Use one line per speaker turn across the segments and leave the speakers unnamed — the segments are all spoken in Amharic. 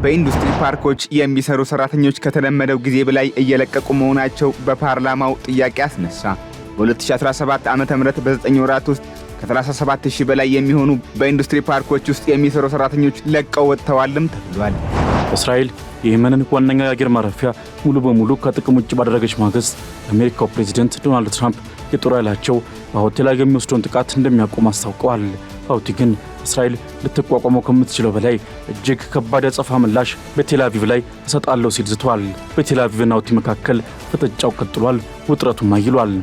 በኢንዱስትሪ ፓርኮች የሚሰሩ ሰራተኞች ከተለመደው ጊዜ በላይ እየለቀቁ መሆናቸው በፓርላማው ጥያቄ አስነሳ። በ2017 ዓመተ ምህረት በ9 ወራት ውስጥ ከ37000 በላይ የሚሆኑ በኢንዱስትሪ ፓርኮች ውስጥ የሚሰሩ ሰራተኞች ለቀው ወጥተዋልም ተብሏል።
እስራኤል የየመንን ዋነኛ የአየር ማረፊያ ሙሉ በሙሉ ከጥቅም ውጭ ባደረገች ማግስት የአሜሪካው ፕሬዝዳንት ዶናልድ ትራምፕ የጦር ኃይላቸው በሁቲ ላይ የሚወስደውን ጥቃት እንደሚያቆም አስታውቀዋል። ሁቲ ግን እስራኤል ልትቋቋመው ከምትችለው በላይ እጅግ ከባድ ያጸፋ ምላሽ በቴል-አቪቭ ላይ እሰጣለሁ ሲል ዝቷል። በቴል-አቪቭና ሁቲ መካከል ፍጥጫው ቀጥሏል፣ ውጥረቱም አይሏል።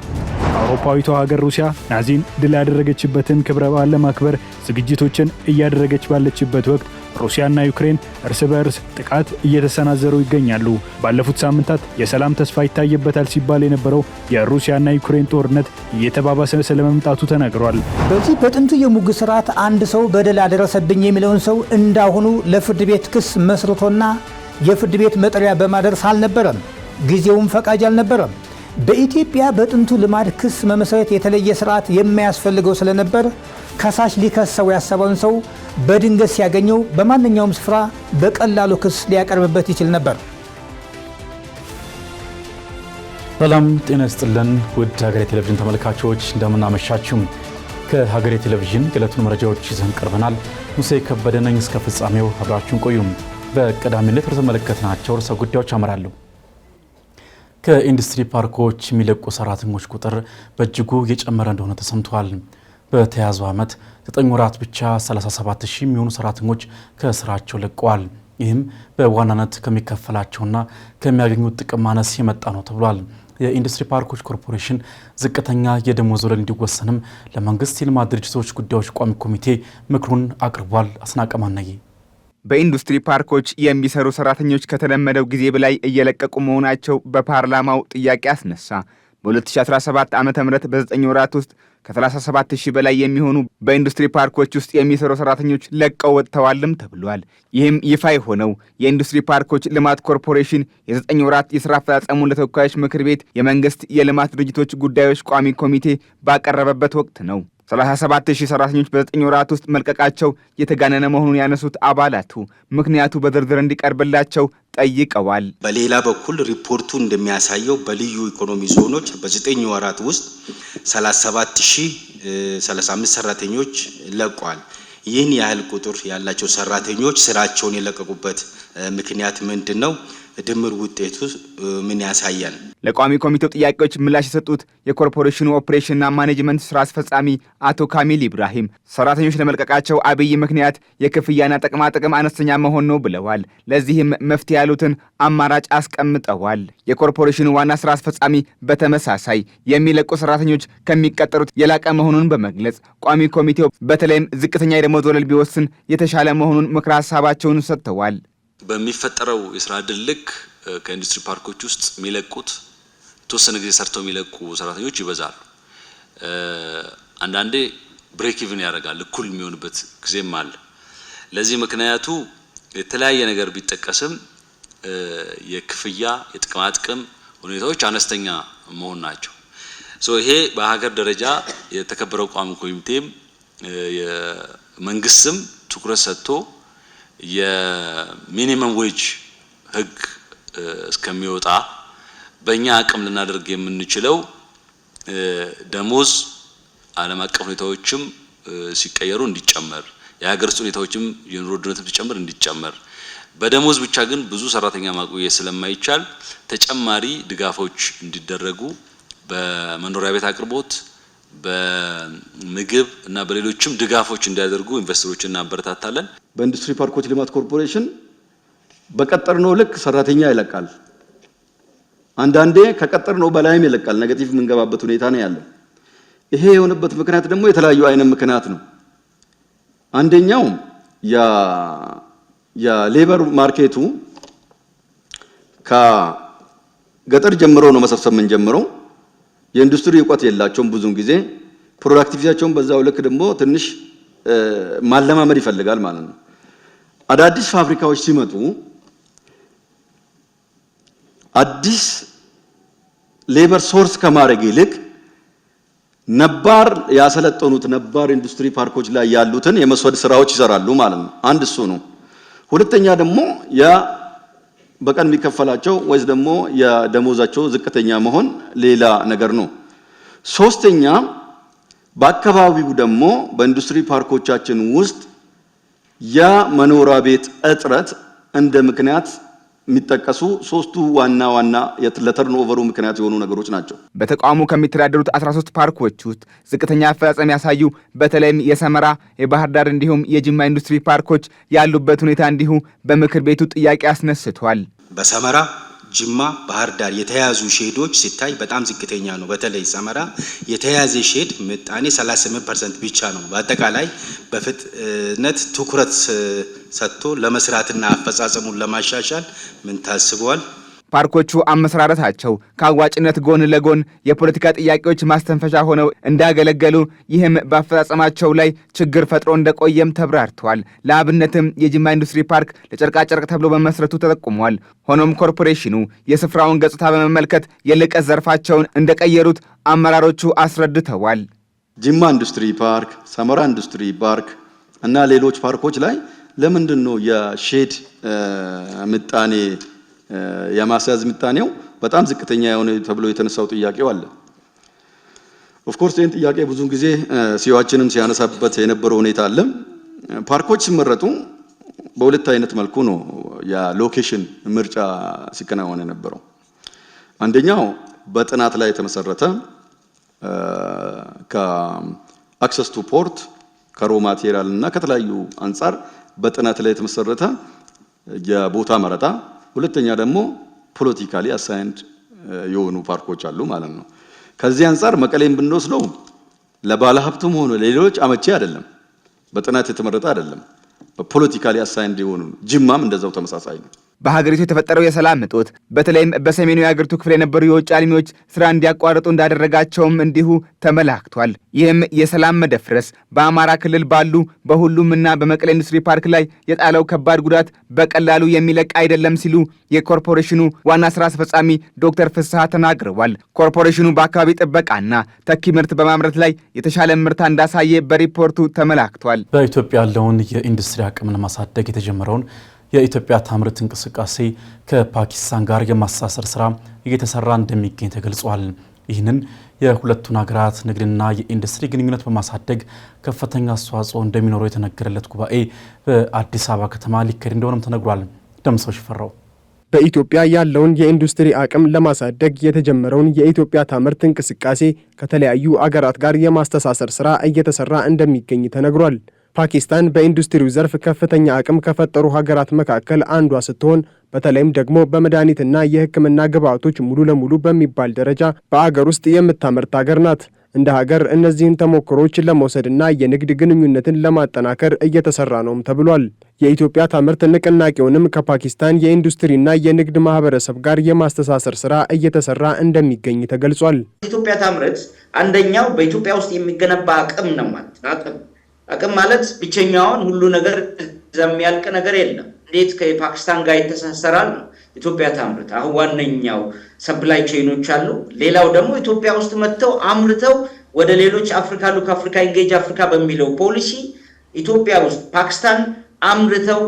አውሮፓዊቷ ሀገር ሩሲያ ናዚን ድል ያደረገችበትን ክብረ በዓል ለማክበር ዝግጅቶችን እያደረገች ባለችበት ወቅት ሩሲያና ዩክሬን እርስ በርስ ጥቃት እየተሰናዘሩ ይገኛሉ። ባለፉት ሳምንታት የሰላም ተስፋ ይታየበታል ሲባል የነበረው የሩሲያና ዩክሬን ጦርነት እየተባባሰ ስለመምጣቱ ተነግሯል።
በዚህ በጥንቱ የሙግት ስርዓት አንድ ሰው በደል አደረሰብኝ የሚለውን ሰው እንዳሁኑ ለፍርድ ቤት ክስ መስርቶና የፍርድ ቤት መጥሪያ በማድረስ አልነበረም። ጊዜውም ፈቃጅ አልነበረም። በኢትዮጵያ በጥንቱ ልማድ ክስ መመስረት የተለየ ስርዓት የማያስፈልገው ስለነበር ከሳሽ ሊከሰው ያሰበውን ሰው በድንገት ሲያገኘው በማንኛውም ስፍራ በቀላሉ ክስ ሊያቀርብበት ይችል ነበር።
ሰላም ጤና ይስጥልን ውድ ሀገሬ ቴሌቪዥን ተመልካቾች እንደምን አመሻችሁ። ከሀገሬ ቴሌቪዥን የዕለቱን መረጃዎች ይዘን ቀርበናል። ሙሴ ከበደ ነኝ። እስከ ፍጻሜው አብራችሁን ቆዩ። በቀዳሚነት የተመለከትናቸው ርዕሰ ጉዳዮች አመራለሁ። ከኢንዱስትሪ ፓርኮች የሚለቁ ሰራተኞች ቁጥር በእጅጉ እየጨመረ እንደሆነ ተሰምቷል። በተያዘው ዓመት 9 ወራት ብቻ 37000 የሚሆኑ ሰራተኞች ከስራቸው ለቀዋል። ይህም በዋናነት ከሚከፈላቸውና ከሚያገኙት ጥቅም ማነስ የመጣ ነው ተብሏል። የኢንዱስትሪ ፓርኮች ኮርፖሬሽን ዝቅተኛ የደሞዝ ወለል እንዲወሰንም ለመንግስት የልማት ድርጅቶች ጉዳዮች ቋሚ ኮሚቴ ምክሩን አቅርቧል። አስናቀማነይ
በኢንዱስትሪ ፓርኮች የሚሰሩ ሰራተኞች ከተለመደው ጊዜ በላይ እየለቀቁ መሆናቸው በፓርላማው ጥያቄ አስነሳ። በ2017 ዓመተ ምህረት በ9 ወራት ውስጥ ከ37000 በላይ የሚሆኑ በኢንዱስትሪ ፓርኮች ውስጥ የሚሰሩ ሰራተኞች ለቀው ወጥተዋልም ተብሏል። ይህም ይፋ የሆነው የኢንዱስትሪ ፓርኮች ልማት ኮርፖሬሽን የ9 ወራት የሥራ አፈጻጸሙን ለተወካዮች ምክር ቤት የመንግስት የልማት ድርጅቶች ጉዳዮች ቋሚ ኮሚቴ ባቀረበበት ወቅት ነው። 37000 ሰራተኞች በ9 ወራት ውስጥ መልቀቃቸው የተጋነነ መሆኑን ያነሱት አባላቱ ምክንያቱ በዝርዝር እንዲቀርብላቸው ጠይቀዋል።
በሌላ በኩል ሪፖርቱ እንደሚያሳየው በልዩ ኢኮኖሚ ዞኖች በ9 ወራት ውስጥ 37035 ሰራተኞች ለቀዋል። ይህን ያህል ቁጥር ያላቸው ሰራተኞች ስራቸውን የለቀቁበት ምክንያት ምንድነው? ድምር ውጤቱ ምን ያሳያል?
ለቋሚ ኮሚቴው ጥያቄዎች ምላሽ የሰጡት የኮርፖሬሽኑ ኦፕሬሽንና ማኔጅመንት ስራ አስፈጻሚ አቶ ካሚል ኢብራሂም ሰራተኞች ለመልቀቃቸው አብይ ምክንያት የክፍያና ጥቅማ ጥቅም አነስተኛ መሆን ነው ብለዋል። ለዚህም መፍትሄ ያሉትን አማራጭ አስቀምጠዋል። የኮርፖሬሽኑ ዋና ስራ አስፈጻሚ በተመሳሳይ የሚለቁ ሰራተኞች ከሚቀጠሩት የላቀ መሆኑን በመግለጽ ቋሚ ኮሚቴው በተለይም ዝቅተኛ የደሞዝ ወለል ቢወስን የተሻለ መሆኑን ምክረ ሀሳባቸውን ሰጥተዋል።
በሚፈጠረው የስራ ዕድል ልክ ከኢንዱስትሪ ፓርኮች ውስጥ የሚለቁት ተወሰነ ጊዜ ሰርተው የሚለቁ ሰራተኞች ይበዛሉ። አንዳንዴ ብሬክ ኢቭን ያደርጋል፣ እኩል የሚሆንበት ጊዜም አለ። ለዚህ ምክንያቱ የተለያየ ነገር ቢጠቀስም የክፍያ የጥቅማ ጥቅም ሁኔታዎች አነስተኛ መሆን ናቸው። ይሄ በሀገር ደረጃ የተከበረው ቋሚ ኮሚቴም የመንግስትም ትኩረት ሰጥቶ የሚኒመም ዌጅ ህግ እስከሚወጣ በእኛ አቅም ልናደርግ የምንችለው ደሞዝ ዓለም አቀፍ ሁኔታዎችም ሲቀየሩ እንዲጨመር፣ የሀገር ውስጥ ሁኔታዎችም የኑሮ ውድነትም ሲጨምር እንዲጨመር፣ በደሞዝ ብቻ ግን ብዙ ሰራተኛ ማቆየት ስለማይቻል ተጨማሪ ድጋፎች እንዲደረጉ በመኖሪያ ቤት አቅርቦት፣ በምግብ እና በሌሎችም ድጋፎች እንዲያደርጉ ኢንቨስተሮችን እናበረታታለን።
በኢንዱስትሪ ፓርኮች ልማት ኮርፖሬሽን በቀጠርነው ልክ ሰራተኛ ይለቃል። አንዳንዴ ከቀጠርነው በላይም ይለቃል። ኔጌቲቭ የምንገባበት ሁኔታ ነው ያለው። ይሄ የሆነበት ምክንያት ደግሞ የተለያዩ አይነት ምክንያት ነው። አንደኛው የሌበር ማርኬቱ ከገጠር ጀምሮ ነው መሰብሰብ ምን ጀምሮ የኢንዱስትሪ እውቀት የላቸውም። ብዙውን ጊዜ ፕሮዳክቲቪቲያቸውን በዛው ልክ ደግሞ ትንሽ ማለማመድ ይፈልጋል ማለት ነው። አዳዲስ ፋብሪካዎች ሲመጡ አዲስ ሌበር ሶርስ ከማድረግ ይልቅ ነባር ያሰለጠኑት ነባር ኢንዱስትሪ ፓርኮች ላይ ያሉትን የመስወድ ስራዎች ይሰራሉ ማለት ነው። አንድ እሱ ነው። ሁለተኛ ደግሞ በቀን የሚከፈላቸው ወይስ ደግሞ የደሞዛቸው ዝቅተኛ መሆን ሌላ ነገር ነው። ሶስተኛ በአካባቢው ደግሞ በኢንዱስትሪ ፓርኮቻችን ውስጥ የመኖሪያ ቤት እጥረት እንደ ምክንያት የሚጠቀሱ ሶስቱ ዋና ለተርኖቨሩ ምክንያት የሆኑ ነገሮች ናቸው።
በተቋሙ ከሚተዳደሩት 13 ፓርኮች ውስጥ ዝቅተኛ አፈጻጸም ያሳዩ በተለይም የሰመራ፣ የባህር ዳር እንዲሁም የጅማ ኢንዱስትሪ ፓርኮች ያሉበት ሁኔታ እንዲሁ በምክር ቤቱ ጥያቄ አስነስቷል።
በሰመራ፣ ጅማ፣ ባህር ዳር የተያዙ ሼዶች ሲታይ በጣም ዝቅተኛ ነው። በተለይ ሰመራ የተያዘ ሼድ ምጣኔ 38% ብቻ ነው። በአጠቃላይ በፍጥነት ትኩረት ሰጥቶ ለመስራትና አፈጻጸሙን ለማሻሻል ምን ታስቧል?
ፓርኮቹ አመሰራረታቸው ከአዋጭነት ጎን ለጎን የፖለቲካ ጥያቄዎች ማስተንፈሻ ሆነው እንዳገለገሉ ይህም በአፈጻጸማቸው ላይ ችግር ፈጥሮ እንደቆየም ተብራርተዋል። ለአብነትም የጅማ ኢንዱስትሪ ፓርክ ለጨርቃጨርቅ ተብሎ መመስረቱ ተጠቁሟል። ሆኖም ኮርፖሬሽኑ የስፍራውን ገጽታ በመመልከት የልቀት ዘርፋቸውን እንደቀየሩት አመራሮቹ አስረድተዋል።
ጅማ ኢንዱስትሪ ፓርክ፣ ሰመራ ኢንዱስትሪ ፓርክ እና ሌሎች ፓርኮች ላይ ለምንድን ነው የሼድ ምጣኔ የማስያዝ ምጣኔው በጣም ዝቅተኛ የሆነ ተብሎ የተነሳው ጥያቄው አለ። ኦፍ ኮርስ ይህን ጥያቄ ብዙውን ጊዜ ሲዋችንም ሲያነሳበት የነበረው ሁኔታ አለ። ፓርኮች ሲመረጡ በሁለት አይነት መልኩ ነው የሎኬሽን ምርጫ ሲከናወን የነበረው። አንደኛው በጥናት ላይ የተመሰረተ ከአክሰስ ቱ ፖርት ከሮ ማቴሪያል እና ከተለያዩ አንጻር በጥናት ላይ የተመሰረተ የቦታ መረጣ፣ ሁለተኛ ደግሞ ፖለቲካሊ አሳይንድ የሆኑ ፓርኮች አሉ ማለት ነው። ከዚህ አንጻር መቀሌን ብንወስደው ለባለ ሀብቱም ሆነ ለሌሎች አመቺ አይደለም፣ በጥናት የተመረጠ አይደለም፣ በፖለቲካሊ አሳይንድ የሆኑ ጅማም እንደዛው ተመሳሳይ ነው።
በሀገሪቱ የተፈጠረው የሰላም እጦት በተለይም በሰሜኑ የሀገሪቱ ክፍል የነበሩ የውጭ አልሚዎች ስራ እንዲያቋርጡ እንዳደረጋቸውም እንዲሁ ተመላክቷል። ይህም የሰላም መደፍረስ በአማራ ክልል ባሉ በሁሉምና በመቀሌ ኢንዱስትሪ ፓርክ ላይ የጣለው ከባድ ጉዳት በቀላሉ የሚለቅ አይደለም ሲሉ የኮርፖሬሽኑ ዋና ስራ አስፈጻሚ ዶክተር ፍስሐ ተናግረዋል። ኮርፖሬሽኑ በአካባቢ ጥበቃና ተኪ ምርት በማምረት ላይ የተሻለ ምርታ እንዳሳየ በሪፖርቱ ተመላክቷል።
በኢትዮጵያ ያለውን የኢንዱስትሪ አቅም ለማሳደግ የተጀመረውን የኢትዮጵያ ታምርት እንቅስቃሴ ከፓኪስታን ጋር የማስተሳሰር ስራ እየተሰራ እንደሚገኝ ተገልጿል። ይህንን የሁለቱን ሀገራት ንግድና የኢንዱስትሪ ግንኙነት በማሳደግ ከፍተኛ አስተዋጽኦ እንደሚኖረው የተነገረለት ጉባኤ በአዲስ አበባ ከተማ ሊካሄድ እንደሆነም ተነግሯል። ደምሰው ሽፈራው
በኢትዮጵያ ያለውን የኢንዱስትሪ አቅም ለማሳደግ የተጀመረውን የኢትዮጵያ ታምርት እንቅስቃሴ ከተለያዩ አገራት ጋር የማስተሳሰር ስራ እየተሰራ እንደሚገኝ ተነግሯል። ፓኪስታን በኢንዱስትሪው ዘርፍ ከፍተኛ አቅም ከፈጠሩ ሀገራት መካከል አንዷ ስትሆን በተለይም ደግሞ በመድኃኒትና የሕክምና ግብዓቶች ሙሉ ለሙሉ በሚባል ደረጃ በአገር ውስጥ የምታመርት ሀገር ናት። እንደ ሀገር እነዚህን ተሞክሮች ለመውሰድና የንግድ ግንኙነትን ለማጠናከር እየተሰራ ነውም ተብሏል። የኢትዮጵያ ታምርት ንቅናቄውንም ከፓኪስታን የኢንዱስትሪና የንግድ ማህበረሰብ ጋር የማስተሳሰር ስራ እየተሰራ እንደሚገኝ ተገልጿል።
ኢትዮጵያ ታምርት አንደኛው በኢትዮጵያ ውስጥ የሚገነባ አቅም ነው ማለት አቅም ማለት ብቸኛውን ሁሉ ነገር የሚያልቅ ነገር የለም። እንዴት ከፓኪስታን ጋር ይተሳሰራል ነው ኢትዮጵያ ታምርት። አሁን ዋነኛው ሰፕላይ ቼኖች አሉ። ሌላው ደግሞ ኢትዮጵያ ውስጥ መጥተው አምርተው ወደ ሌሎች አፍሪካ ሉክ አፍሪካ ኢንጌጅ አፍሪካ በሚለው ፖሊሲ ኢትዮጵያ ውስጥ ፓኪስታን አምርተው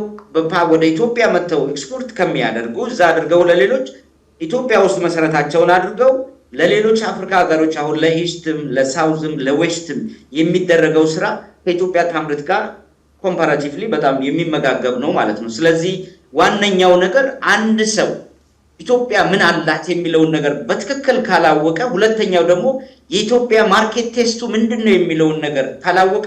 ወደ ኢትዮጵያ መጥተው ኤክስፖርት ከሚያደርጉ እዛ አድርገው ለሌሎች ኢትዮጵያ ውስጥ መሰረታቸውን አድርገው ለሌሎች አፍሪካ ሀገሮች አሁን ለኢስትም ለሳውዝም ለዌስትም የሚደረገው ስራ ከኢትዮጵያ ታምርት ጋር ኮምፓራቲቭሊ በጣም የሚመጋገብ ነው ማለት ነው። ስለዚህ ዋነኛው ነገር አንድ ሰው ኢትዮጵያ ምን አላት የሚለውን ነገር በትክክል ካላወቀ፣ ሁለተኛው ደግሞ የኢትዮጵያ ማርኬት ቴስቱ ምንድነው የሚለውን ነገር ካላወቀ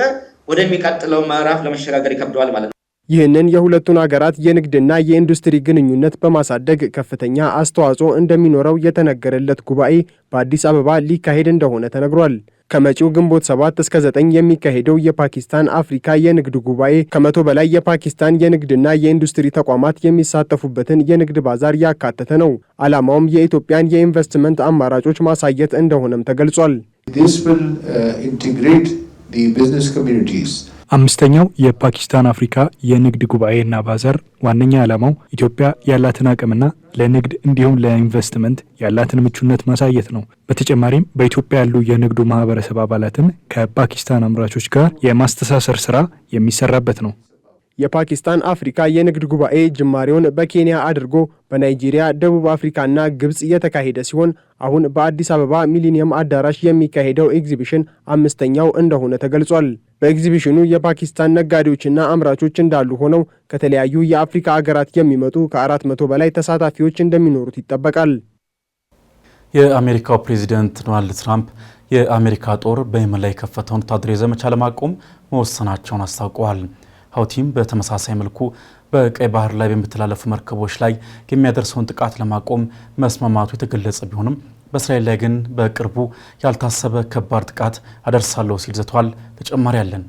ወደሚቀጥለው ምዕራፍ ለመሸጋገር ይከብደዋል ማለት ነው።
ይህንን የሁለቱን ሀገራት የንግድና የኢንዱስትሪ ግንኙነት በማሳደግ ከፍተኛ አስተዋጽኦ እንደሚኖረው የተነገረለት ጉባኤ በአዲስ አበባ ሊካሄድ እንደሆነ ተነግሯል። ከመጪው ግንቦት 7 እስከ 9 የሚካሄደው የፓኪስታን አፍሪካ የንግድ ጉባኤ ከ100 በላይ የፓኪስታን የንግድና የኢንዱስትሪ ተቋማት የሚሳተፉበትን የንግድ ባዛር ያካተተ ነው። ዓላማውም የኢትዮጵያን የኢንቨስትመንት አማራጮች ማሳየት እንደሆነም ተገልጿል።
አምስተኛው የፓኪስታን አፍሪካ የንግድ ጉባኤና ባዛር ዋነኛ ዓላማው ኢትዮጵያ ያላትን አቅምና ለንግድ እንዲሁም ለኢንቨስትመንት ያላትን ምቹነት ማሳየት ነው። በተጨማሪም በኢትዮጵያ ያሉ የንግዱ ማህበረሰብ አባላትን ከፓኪስታን አምራቾች ጋር የማስተሳሰር ስራ የሚሰራበት ነው።
የፓኪስታን አፍሪካ የንግድ ጉባኤ ጅማሬውን በኬንያ አድርጎ በናይጄሪያ፣ ደቡብ አፍሪካና ግብጽ የተካሄደ ሲሆን አሁን በአዲስ አበባ ሚሊኒየም አዳራሽ የሚካሄደው ኤግዚቢሽን 5ኛው እንደሆነ ተገልጿል። በኤግዚቢሽኑ የፓኪስታን ነጋዴዎችና አምራቾች እንዳሉ ሆነው ከተለያዩ የአፍሪካ አገራት የሚመጡ ከ400 በላይ ተሳታፊዎች እንደሚኖሩት ይጠበቃል።
የአሜሪካው ፕሬዚደንት ዶናልድ ትራምፕ የአሜሪካ ጦር በየመን ላይ የከፈተውን ወታደራዊ ዘመቻ ለማቆም መወሰናቸውን አስታውቀዋል። ሀውቲም በተመሳሳይ መልኩ በቀይ ባህር ላይ በሚተላለፉ መርከቦች ላይ የሚያደርሰውን ጥቃት ለማቆም መስማማቱ የተገለጸ ቢሆንም በእስራኤል ላይ ግን በቅርቡ ያልታሰበ ከባድ ጥቃት አደርሳለሁ ሲል ዘቷል። ተጨማሪ ያለን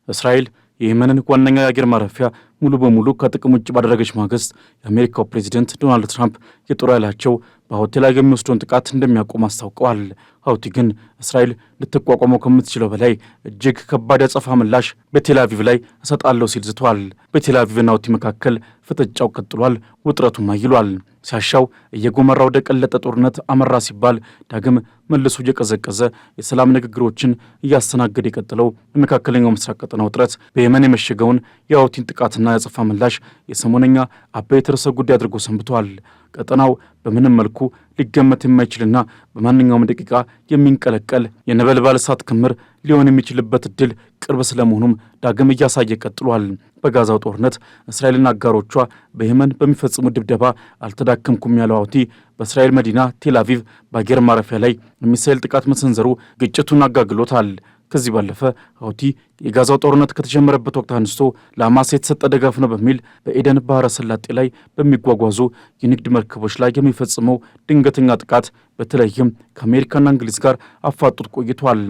እስራኤል የየመንን ዋነኛ የአየር ማረፊያ ሙሉ በሙሉ ከጥቅም ውጭ ባደረገች ማግስት የአሜሪካው ፕሬዚደንት ዶናልድ ትራምፕ የጦር ኃይላቸው በሀውቲ ላይ የሚወስደውን ጥቃት እንደሚያቆም አስታውቀዋል። ሀውቲ ግን እስራኤል ልትቋቋመው ከምትችለው በላይ እጅግ ከባድ ያጸፋ ምላሽ በቴልአቪቭ ላይ እሰጣለሁ ሲል ዝቷል። በቴልአቪቭና ሀውቲ መካከል ፍጥጫው ቀጥሏል፣ ውጥረቱም አይሏል። ሲያሻው እየጎመራ ወደ ቀለጠ ጦርነት አመራ ሲባል ዳግም መልሶ እየቀዘቀዘ የሰላም ንግግሮችን እያስተናገደ የቀጠለው የመካከለኛው ምስራቅ ቀጠና ውጥረት በየመን የመሸገውን የሀውቲን ጥቃትና ያጸፋ ምላሽ የሰሞነኛ አበይት ርዕሰ ጉዳይ አድርጎ ሰንብቷል። ቀጠናው በምንም መልኩ ሊገመት የማይችልና በማንኛውም ደቂቃ የሚንቀለቀል የነበልባል እሳት ክምር ሊሆን የሚችልበት እድል ቅርብ ስለመሆኑም ዳግም እያሳየ ቀጥሏል። በጋዛው ጦርነት እስራኤልና አጋሮቿ በየመን በሚፈጽሙ ድብደባ አልተዳከምኩም ያለው ሀውቲ በእስራኤል መዲና ቴልአቪቭ በአየር ማረፊያ ላይ የሚሳኤል ጥቃት መሰንዘሩ ግጭቱን አጋግሎታል። ከዚህ ባለፈ ሀውቲ የጋዛው ጦርነት ከተጀመረበት ወቅት አንስቶ ለሐማስ የተሰጠ ድጋፍ ነው በሚል በኤደን ባህረ ሰላጤ ላይ በሚጓጓዙ የንግድ መርከቦች ላይ የሚፈጽመው ድንገተኛ ጥቃት በተለይም ከአሜሪካና እንግሊዝ ጋር አፋጡት ቆይቷል።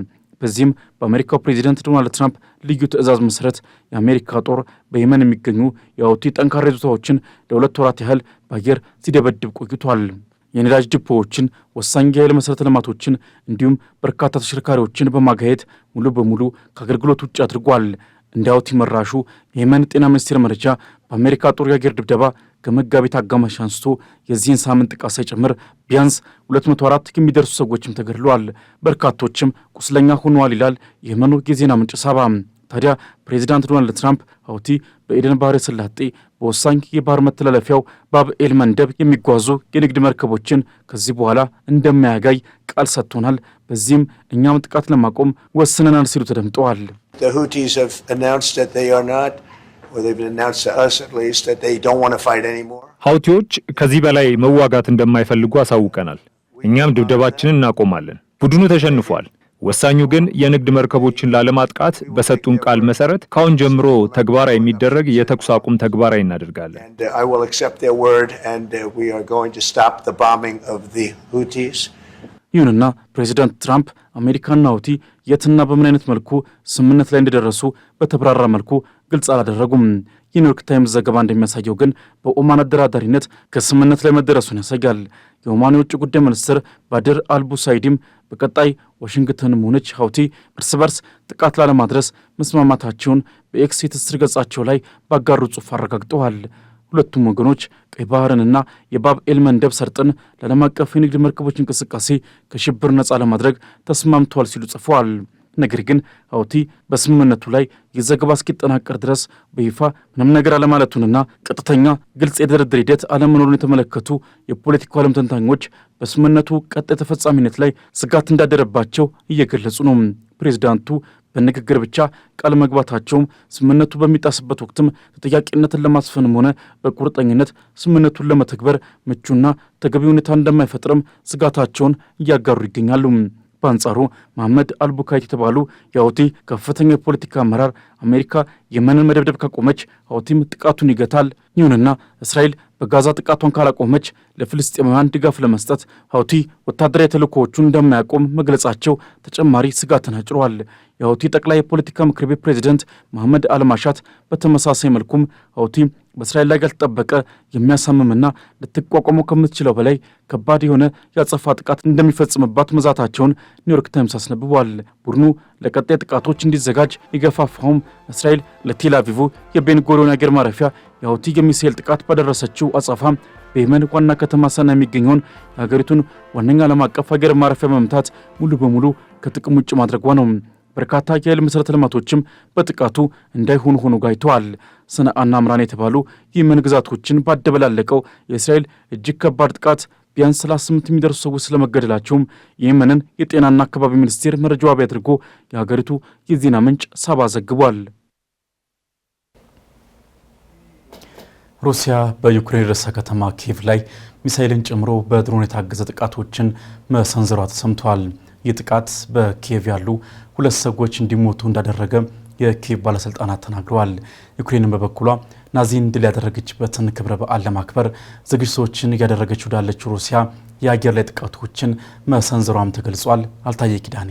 በዚህም በአሜሪካው ፕሬዚደንት ዶናልድ ትራምፕ ልዩ ትዕዛዝ መሰረት የአሜሪካ ጦር በየመን የሚገኙ የሀውቲ ጠንካራ ይዞታዎችን ለ2 ወራት ያህል በአየር ሲደበድብ ቆይቷል። የነዳጅ ዲፖዎችን፣ ወሳኝ የኃይል መሠረተ ልማቶችን እንዲሁም በርካታ ተሽከርካሪዎችን በማጋየት ሙሉ በሙሉ ከአገልግሎት ውጭ አድርጓል። እንደ ሀውቲ መራሹ የየመን ጤና ሚኒስቴር መረጃ በአሜሪካ ጦር የአየር ድብደባ ከመጋቢት አጋማሽ አንስቶ የዚህን ሳምንት ጥቃት ሳይጨምር ቢያንስ 204 የሚደርሱ ሰዎችም ተገድለዋል፣ በርካቶችም ቁስለኛ ሆነዋል ይላል የየመኑ የዜና ምንጭ ሳባ። ታዲያ ፕሬዚዳንት ዶናልድ ትራምፕ ሀውቲ በኤደን ባህረ ሰላጤ በወሳኝ የባህር መተላለፊያው ባብ ኤል መንደብ የሚጓዙ የንግድ መርከቦችን ከዚህ በኋላ እንደማያጋይ ቃል ሰጥቶናል፣ በዚህም እኛም ጥቃት ለማቆም ወስነናል ሲሉ ተደምጠዋል።
ሀውቲዎች ከዚህ በላይ መዋጋት እንደማይፈልጉ አሳውቀናል። እኛም ድብደባችንን እናቆማለን። ቡድኑ ተሸንፏል። ወሳኙ ግን የንግድ መርከቦችን ላለማጥቃት በሰጡን ቃል መሰረት ካሁን ጀምሮ ተግባራዊ የሚደረግ የተኩስ አቁም ተግባራዊ እናደርጋለን።
ይሁንና ፕሬዚዳንት ትራምፕ አሜሪካና ሀውቲ የትና በምን አይነት መልኩ ስምምነት ላይ እንደደረሱ በተብራራ መልኩ ግልጽ አላደረጉም። የኒውዮርክ ታይምስ ዘገባ እንደሚያሳየው ግን በኦማን አደራዳሪነት ከስምምነት ላይ መደረሱን ያሳያል። የኦማን የውጭ ጉዳይ ሚኒስትር ባድር አልቡሳይዲም በቀጣይ ዋሽንግተንም ሆነች ሀውቲ እርስ በርስ ጥቃት ላለማድረስ መስማማታቸውን በኤክስ የትስስር ገጻቸው ላይ ባጋሩ ጽሑፍ አረጋግጠዋል። ሁለቱም ወገኖች ቀይ ባህርንና የባብ ኤል መንደብ ሰርጥን ለዓለም አቀፍ የንግድ መርከቦች እንቅስቃሴ ከሽብር ነፃ ለማድረግ ተስማምተዋል ሲሉ ጽፈዋል። ነገር ግን ሀውቲ በስምምነቱ ላይ የዘገባ እስኪጠናቀር ድረስ በይፋ ምንም ነገር አለማለቱንና ቀጥተኛ ግልጽ የድርድር ሂደት አለመኖሩን የተመለከቱ የፖለቲካው ዓለም ተንታኞች በስምምነቱ ቀጣይ ተፈጻሚነት ላይ ስጋት እንዳደረባቸው እየገለጹ ነው። ፕሬዚዳንቱ በንግግር ብቻ ቃል መግባታቸውም ስምምነቱ በሚጣስበት ወቅትም ተጠያቂነትን ለማስፈንም ሆነ በቁርጠኝነት ስምምነቱን ለመተግበር ምቹና ተገቢ ሁኔታ እንደማይፈጥርም ስጋታቸውን እያጋሩ ይገኛሉ። በአንጻሩ መሐመድ አልቡካይት የተባሉ የሀውቲ ከፍተኛ የፖለቲካ አመራር አሜሪካ የመንን መደብደብ ካቆመች ሀውቲም ጥቃቱን ይገታል፣ ይሁንና እስራኤል በጋዛ ጥቃቷን ካላቆመች ለፍልስጤማውያን ድጋፍ ለመስጠት ሀውቲ ወታደራዊ ተልእኮዎቹን እንደማያቆም መግለጻቸው ተጨማሪ ስጋትን አጭሯል። የሀውቲ ጠቅላይ የፖለቲካ ምክር ቤት ፕሬዚደንት መሐመድ አልማሻት በተመሳሳይ መልኩም ሀውቲ በእስራኤል ላይ ያልተጠበቀ የሚያሳምምና ልትቋቋመው ከምትችለው በላይ ከባድ የሆነ የአጸፋ ጥቃት እንደሚፈጽምባት መዛታቸውን ኒውዮርክ ታይምስ አስነብቧል። ቡድኑ ለቀጣይ ጥቃቶች እንዲዘጋጅ የገፋፋውም እስራኤል ለቴል አቪቭ የቤን ጉሪዮን አየር ማረፊያ የሀውቲ የሚሳኤል ጥቃት ባደረሰችው አጸፋ በየመን ዋና ከተማ ሰና የሚገኘውን የሀገሪቱን ዋነኛ ዓለም አቀፍ አየር ማረፊያ መምታት ሙሉ በሙሉ ከጥቅም ውጭ ማድረጓ ነው። በርካታ የኃይል መሠረተ ልማቶችም በጥቃቱ እንዳይሆኑ ሆኖ ጋይተዋል። ሰንዓና አምራን የተባሉ የየመን ግዛቶችን ባደበላለቀው የእስራኤል እጅግ ከባድ ጥቃት ቢያንስ 38 የሚደርሱ ሰዎች ስለመገደላቸውም የየመንን የጤናና አካባቢ ሚኒስቴር መረጃ ዋቢ አድርጎ የሀገሪቱ የዜና ምንጭ ሳባ ዘግቧል። ሩሲያ በዩክሬን ርዕሰ ከተማ ኪየቭ ላይ ሚሳኤልን ጨምሮ በድሮን የታገዘ ጥቃቶችን መሰንዘሯ ተሰምቷል። ይህ ጥቃት በኪየቭ ያሉ 2 ሰዎች እንዲሞቱ እንዳደረገ የኪየቭ ባለስልጣናት ተናግረዋል። ዩክሬንን በበኩሏ ናዚን ድል ያደረገችበትን ክብረ በዓል ለማክበር ዝግጅቶችን እያደረገች ወዳለችው ሩሲያ የአየር ላይ ጥቃቶችን መሰንዘሯም ተገልጿል። አልታየ ኪዳኔ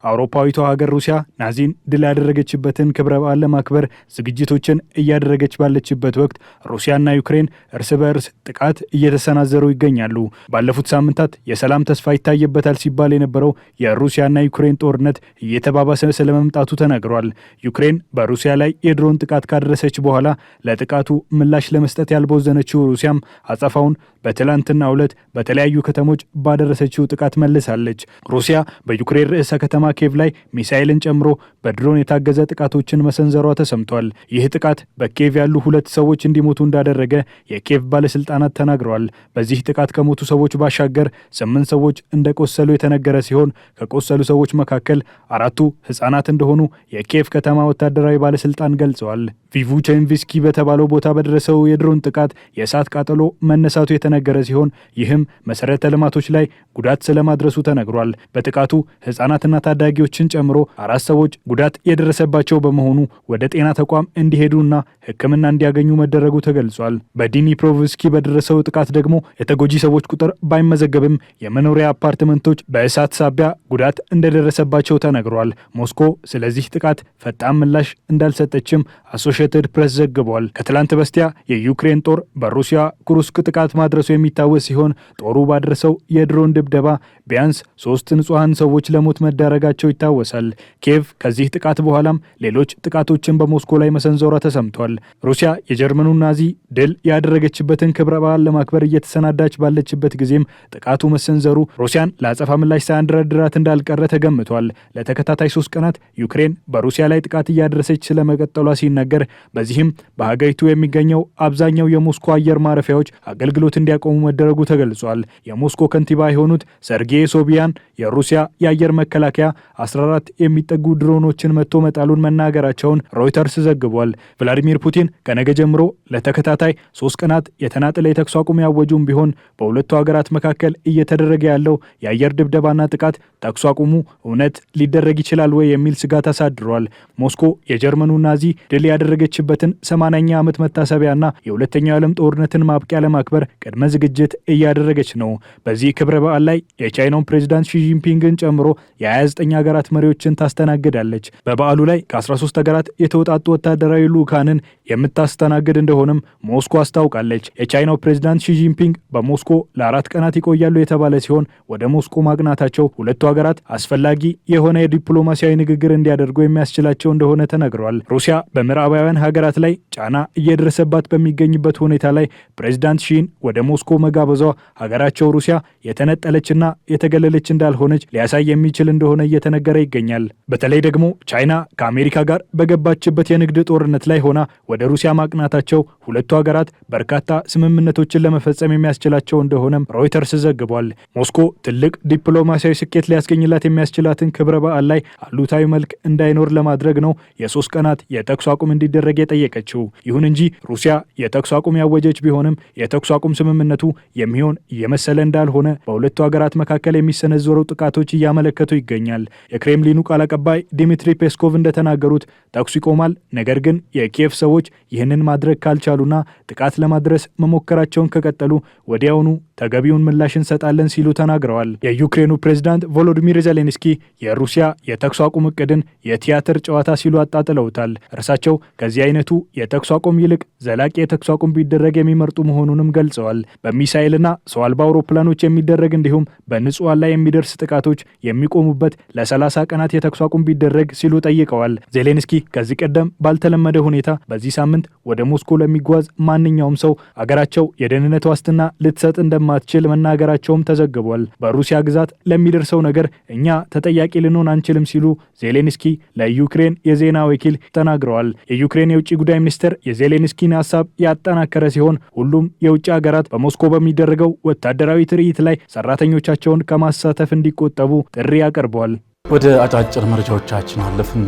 አውሮፓዊቷ ሀገር ሩሲያ ናዚን ድል ያደረገችበትን ክብረ በዓል ለማክበር ዝግጅቶችን እያደረገች ባለችበት ወቅት ሩሲያና ዩክሬን እርስ በእርስ ጥቃት እየተሰናዘሩ ይገኛሉ። ባለፉት ሳምንታት የሰላም ተስፋ ይታየበታል ሲባል የነበረው የሩሲያና ዩክሬን ጦርነት እየተባባሰ ስለመምጣቱ ተነግሯል። ዩክሬን በሩሲያ ላይ የድሮን ጥቃት ካደረሰች በኋላ ለጥቃቱ ምላሽ ለመስጠት ያልቦዘነችው ሩሲያም አጸፋውን በትላንትናው ዕለት በተለያዩ ከተሞች ባደረሰችው ጥቃት መልሳለች። ሩሲያ በዩክሬን ርዕሰ ከተማ ኪየቭ ላይ ሚሳኤልን ጨምሮ በድሮን የታገዘ ጥቃቶችን መሰንዘሯ ተሰምቷል። ይህ ጥቃት በኪየቭ ያሉ 2 ሰዎች እንዲሞቱ እንዳደረገ የኪየቭ ባለስልጣናት ተናግረዋል። በዚህ ጥቃት ከሞቱ ሰዎች ባሻገር 8 ሰዎች እንደቆሰሉ የተነገረ ሲሆን ከቆሰሉ ሰዎች መካከል 4ቱ ሕፃናት እንደሆኑ የኪየቭ ከተማ ወታደራዊ ባለስልጣን ገልጸዋል። ቪቭቼንቭስኪ በተባለው ቦታ በደረሰው የድሮን ጥቃት የእሳት ቃጠሎ መነሳቱ የተነገረ ሲሆን ይህም መሰረተ ልማቶች ላይ ጉዳት ስለማድረሱ ተነግሯል። በጥቃቱ ሕፃናትና ታዳጊዎችን ጨምሮ 4 ሰዎች ጉዳት የደረሰባቸው በመሆኑ ወደ ጤና ተቋም እንዲሄዱና ሕክምና እንዲያገኙ መደረጉ ተገልጿል። በዲኒፕሮቭስኪ በደረሰው ጥቃት ደግሞ የተጎጂ ሰዎች ቁጥር ባይመዘገብም የመኖሪያ አፓርትመንቶች በእሳት ሳቢያ ጉዳት እንደደረሰባቸው ተነግሯል። ሞስኮ ስለዚህ ጥቃት ፈጣን ምላሽ እንዳልሰጠችም አሶሺየትድ ፕሬስ ዘግቧል። ከትላንት በስቲያ የዩክሬን ጦር በሩሲያ ኩርስክ ጥቃት ማድረሱ የሚታወስ ሲሆን ጦሩ ባደረሰው የድሮን ድብደባ ቢያንስ 3 ንጹሐን ሰዎች ለሞት መዳረጋቸው ይታወሳል። ኪየቭ ከዚህ ጥቃት በኋላም ሌሎች ጥቃቶችን በሞስኮ ላይ መሰንዘሯ ተሰምቷል። ሩሲያ የጀርመኑን ናዚ ድል ያደረገችበትን ክብረ በዓል ለማክበር እየተሰናዳች ባለችበት ጊዜም ጥቃቱ መሰንዘሩ ሩሲያን ለአጸፋ ምላሽ ሳያንደረድራት እንዳልቀረ ተገምቷል። ለተከታታይ 3 ቀናት ዩክሬን በሩሲያ ላይ ጥቃት እያደረሰች ስለመቀጠሏ ሲነገር፣ በዚህም በሀገሪቱ የሚገኘው አብዛኛው የሞስኮ አየር ማረፊያዎች አገልግሎት እንዲያቆሙ መደረጉ ተገልጿል። የሞስኮ ከንቲባ የሆኑት ሰርጌይ ሶቢያን የሩሲያ የአየር መከላከያ 14 የሚጠጉ ድሮኖችን መጥቶ መጣሉን መናገራቸውን ሮይተርስ ዘግቧል። ቭላዲሚር ፑቲን ከነገ ጀምሮ ለተከታታይ 3 ቀናት የተናጠለ የተኩስ አቁም ያወጁም ቢሆን በሁለቱ ሀገራት መካከል እየተደረገ ያለው የአየር ድብደባና ጥቃት ተኩስ አቁሙ እውነት ሊደረግ ይችላል ወይ የሚል ስጋት አሳድሯል። ሞስኮ የጀርመኑ ናዚ ድል ያደረገችበትን 80ኛ ዓመት መታሰቢያና የሁለተኛው ዓለም ጦርነትን ማብቂያ ለማክበር ቅድመ ዝግጅት እያደረገች ነው። በዚህ ክብረ በዓል ላይ የቻይናውን ፕሬዚዳንት ሺጂንፒንግን ጨምሮ የ29 ሀገራት መሪዎችን ታስተናግዳለች። በበዓሉ ላይ ከ13 ሀገራት የተውጣጡ ወታደራዊ ልዑካንን የምታስተናግድ እንደሆነም ሞስኮ አስታውቃለች። የቻይናው ፕሬዚዳንት ሺጂንፒንግ በሞስኮ ለ4 ቀናት ይቆያሉ የተባለ ሲሆን ወደ ሞስኮ ማቅናታቸው ሁለቱ ሀገራት አስፈላጊ የሆነ የዲፕሎማሲያዊ ንግግር እንዲያደርጉ የሚያስችላቸው እንደሆነ ተነግሯል። ሩሲያ በምዕራባውያን ሀገራት ላይ ጫና እየደረሰባት በሚገኝበት ሁኔታ ላይ ፕሬዚዳንት ሺን ወደ ሞስኮ መጋበዟ ሀገራቸው ሩሲያ የተነጠለችና የተገለለች እንዳልሆነች ሊያሳይ የሚችል እንደሆነ እየተነገረ ይገኛል። በተለይ ደግሞ ቻይና ከአሜሪካ ጋር በገባችበት የንግድ ጦርነት ላይ ሆና ወደ ሩሲያ ማቅናታቸው ሁለቱ ሀገራት በርካታ ስምምነቶችን ለመፈጸም የሚያስችላቸው እንደሆነም ሮይተርስ ዘግቧል። ሞስኮ ትልቅ ዲፕሎማሲያዊ ስኬት ሊያስገኝላት የሚያስችላትን ክብረ በዓል ላይ አሉታዊ መልክ እንዳይኖር ለማድረግ ነው የ3 ቀናት የተኩስ አቁም እንዲደረግ የጠየቀችው። ይሁን እንጂ ሩሲያ የተኩስ አቁም ያወጀች ቢሆንም የተኩስ አቁም ስምምነቱ የሚሆን እየመሰለ እንዳልሆነ በሁለቱ ሀገራት መካከል የሚሰነዘሩ ጥቃቶች እያመለከቱ ይገኛል። የክሬምሊኑ ቃል አቀባይ ዲሚትሪ ፔስኮቭ እንደተናገሩት ተኩስ ይቆማል፣ ነገር ግን የኪየቭ ሰዎች ይህንን ማድረግ ካልቻሉና ጥቃት ለማድረስ መሞከራቸውን ከቀጠሉ ወዲያውኑ ተገቢውን ምላሽ እንሰጣለን ሲሉ ተናግረዋል። የዩክሬኑ ፕሬዝዳንት ቮሎዲሚር ዜሌንስኪ የሩሲያ የተኩስ አቁም እቅድን የቲያትር ጨዋታ ሲሉ አጣጥለውታል። እርሳቸው ከዚህ አይነቱ የተኩስ አቁም ይልቅ ዘላቂ የተኩስ አቁም ቢደረግ የሚመርጡ መሆኑንም ገልጸዋል። በሚሳኤልና ሰው አልባ አውሮፕላኖች የሚደረግ እንዲሁም በንጹሃን ላይ የሚደርስ ጥቃቶች የሚቆሙበት ለ30 ቀናት የተኩስ አቁም ቢደረግ ሲሉ ጠይቀዋል። ዜሌንስኪ ከዚህ ቀደም ባልተለመደ ሁኔታ በዚህ ሳምንት ወደ ሞስኮ ለሚጓዝ ማንኛውም ሰው አገራቸው የደህንነት ዋስትና ልትሰጥ እንደማትችል መናገራቸውም ተዘግቧል። በሩሲያ ግዛት ለሚደርሰው ነገር እኛ ተጠያቂ ልንሆን አንችልም ሲሉ ዜሌንስኪ ለዩክሬን የዜና ወኪል ተናግረዋል። የዩክሬን የውጭ ጉዳይ ሚኒስትር የዜሌንስኪን ሀሳብ ያጠናከረ ሲሆን ሁሉም የውጭ ሀገራት በሞስኮ በሚደረገው ወታደራዊ ትርኢት ላይ ሰራተኞቻቸውን ከማሳተፍ እንዲቆጠቡ ጥሪ አቅርበዋል።
ወደ አጫጭር መረጃዎቻችን አለፍን።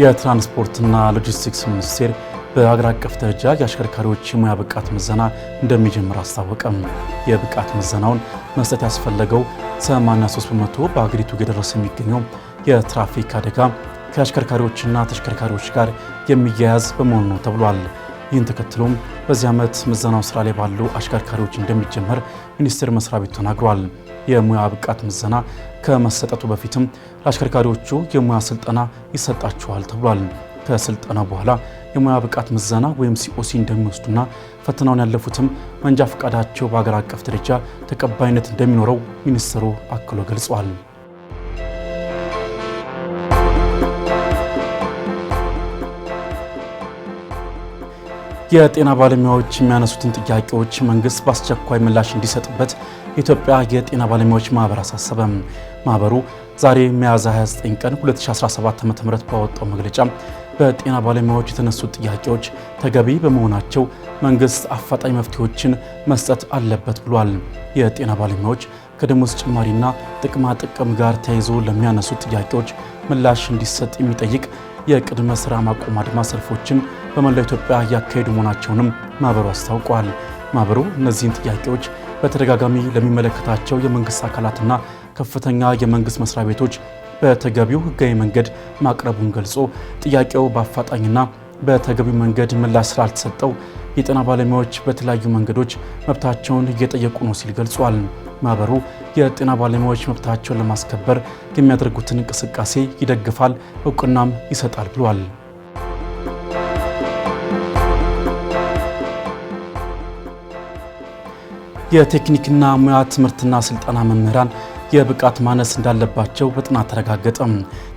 የትራንስፖርትና ሎጂስቲክስ ሚኒስቴር በአገር አቀፍ ደረጃ የአሽከርካሪዎች የሙያ ብቃት ምዘና እንደሚጀምር አስታወቀም። የብቃት ምዘናውን መስጠት ያስፈለገው 83% በአገሪቱ እየደረሰ የሚገኘው የትራፊክ አደጋ ከአሽከርካሪዎችና ተሽከርካሪዎች ጋር የሚያያዝ በመሆኑ ነው ተብሏል። ይህን ተከትሎም በዚህ ዓመት ምዘናው ስራ ላይ ባሉ አሽከርካሪዎች እንደሚጀመር ሚኒስቴር መስሪያ ቤቱ ተናግሯል። የሙያ ብቃት ምዘና ከመሰጠቱ በፊትም ለአሽከርካሪዎቹ የሙያ ስልጠና ይሰጣቸዋል ተብሏል። ከስልጠና በኋላ የሙያ ብቃት ምዘና ወይም ሲኦሲ እንደሚወስዱና ፈተናውን ያለፉትም መንጃ ፈቃዳቸው በአገር አቀፍ ደረጃ ተቀባይነት እንደሚኖረው ሚኒስትሩ አክሎ ገልጿል። የጤና ባለሙያዎች የሚያነሱትን ጥያቄዎች መንግስት በአስቸኳይ ምላሽ እንዲሰጥበት የኢትዮጵያ የጤና ባለሙያዎች ማህበር አሳሰበ። ማህበሩ ዛሬ ሚያዝያ 29 ቀን 2017 ዓ.ም ባወጣው መግለጫ በጤና ባለሙያዎች የተነሱት ጥያቄዎች ተገቢ በመሆናቸው መንግስት አፋጣኝ መፍትሄዎችን መስጠት አለበት ብሏል። የጤና ባለሙያዎች ከደሞዝ ጭማሪና ጥቅማ ጥቅም ጋር ተያይዞ ለሚያነሱት ጥያቄዎች ምላሽ እንዲሰጥ የሚጠይቅ የቅድመ ስራ ማቆም አድማ ሰልፎችን በመላው ኢትዮጵያ እያካሄዱ መሆናቸውንም ማህበሩ አስታውቋል። ማህበሩ እነዚህን ጥያቄዎች በተደጋጋሚ ለሚመለከታቸው የመንግስት አካላትና ከፍተኛ የመንግስት መስሪያ ቤቶች በተገቢው ህጋዊ መንገድ ማቅረቡን ገልጾ ጥያቄው በአፋጣኝና በተገቢው መንገድ ምላሽ ስላልተሰጠው የጤና ባለሙያዎች በተለያዩ መንገዶች መብታቸውን እየጠየቁ ነው ሲል ገልጿል። ማህበሩ የጤና ባለሙያዎች መብታቸውን ለማስከበር የሚያደርጉትን እንቅስቃሴ ይደግፋል፣ እውቅናም ይሰጣል ብሏል። የቴክኒክና ሙያ ትምህርትና ስልጠና መምህራን የብቃት ማነስ እንዳለባቸው በጥናት ተረጋገጠ።